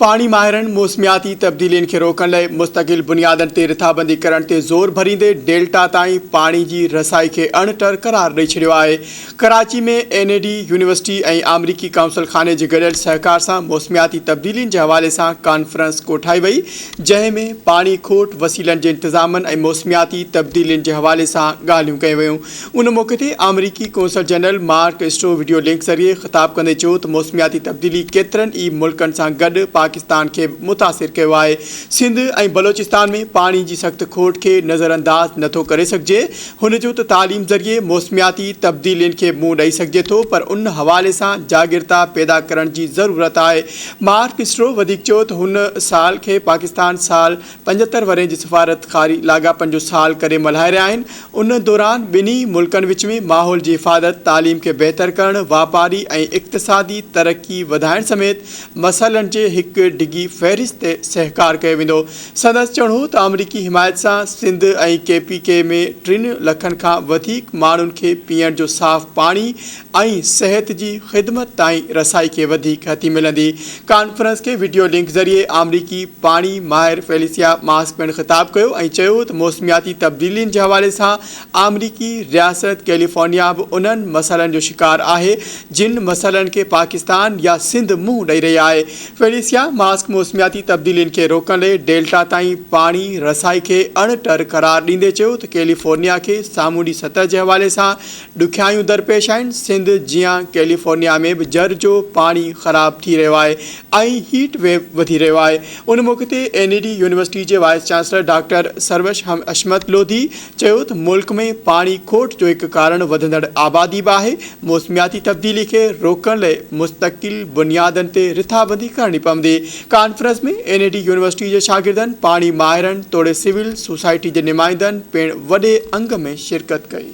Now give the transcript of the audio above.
पानी माहिरनि मौसमियाती तब्दीलियुनि खे रोकण लाइ मुस्तक़िल बुनियादनि ते रिथाबंदी करण ते ज़ोर भरींदे डेल्टा ताईं पाणी जी रसाई खे अणटर करार ॾेई छॾियो आहे। कराची में NAD यूनिवर्सिटी ऐं अमरीकी काउंसिल खाने जे गॾियल सहकार सां मौसमियाती तब्दीलियुनि जे हवाले सां कॉन्फ्रेंस कोठाई वई, जंहिं में पाणी खोट, वसीलनि जे इंतज़ामनि ऐं मौसमियाती तब्दीलियुनि जे हवाले सां ॻाल्हियूं कयूं वयूं। उन मौक़े ते अमरीकी consul general mark स्ट्रो video link ज़रिए ख़िताब कंदे चयो त मौसमियाती तब्दीली केतिरनि ई मुल्कनि सां गॾु पाकिस्तान के मुतासिर किया है। सिंध ऐं बलोचिस्तान में पानी की सख्त खोट के नज़रअंदाज नथो करे सघिजे। हुन जो त तालीम ज़रिए मौसमियाती तब्दीलियुनि के मुंहुं ॾेई सघिजे थो, पर उन हवाले सां जागीरता पैदा करण की ज़रूरत है। मार्क स्ट्रो वधीक चयो त हुन साल के पाकिस्तान साल 75 वरें जी सफ़ारतखारी लाॻापन जो साल करे मल्हाए रहिया आहिनि। उन दौरान ॿिन्ही मुल्कनि विच में माहौल की हिफाज़त, तालीम के बेहतर करण, वापारी ऐं इक़्तिसादी तरक्की वधाइण समेत मसइलनि जे हिक डिघी फ़हरिस्त ते सहकार कयो वेंदो। संदसि चवणो हो त अमरीकी हिमायत सां सिंध ऐं KPK में 3 लखनि खां वधीक माण्हुनि खे पीअण जो साफ़ पाणी ऐं सिहत जी ख़िदमत ताईं रसाई खे वधीक हथी मिलंदी। कॉन्फ्रेंस के वीडियो लिंक ज़रिए अमरीकी पाणी माहिर फेलिसिया मास्क पिणु ख़िताब कयो ऐं चयो त मौसमियाती तब्दीलियुनि जे हवाले सां अमरीकी रियासत कैलिफोर्निया बि उन्हनि मसइलनि जो शिकार आहे जिन मसइलनि खे पाकिस्तान या सिंध मुंहुं ॾेई रही आहे। फेलिसिया मास्क मौसमियाती तब्दीलियुनि खे रोकण लाइ डेल्टा ताईं पाणी रसाई खे अणटर करार ॾींदे चयो त कैलिफोर्निया खे सामूंडी सतह जे हवाले सां ॾुखियायूं दरपेश आहिनि। सिंध जीअं कैलिफोर्निया में बि जर जो पाणी ख़राब थी रहियो आहे ऐं हीट वेव वधी रहियो आहे। उन मौक़े ते NAD यूनिवर्सिटी जे wise chancellor doctor सरवश Ashmat Lodhi चयो त मुल्क में पाणी खोट जो हिकु कारण वधंदड़ आबादी बि आहे। मौसमियाती तब्दीली खे रोकण लाइ मुस्तक़िल बुनियादनि ते रिथाबंदी करणी पवंदी। कॉन्फ्रेंस में NAD यूनिवर्सिटी के शागिर्दनि, पाणी माहिरनि, तोड़े सिविल सोसाइटी के नुमाइंदनि पिणु वॾे अंग में शिरकत कई।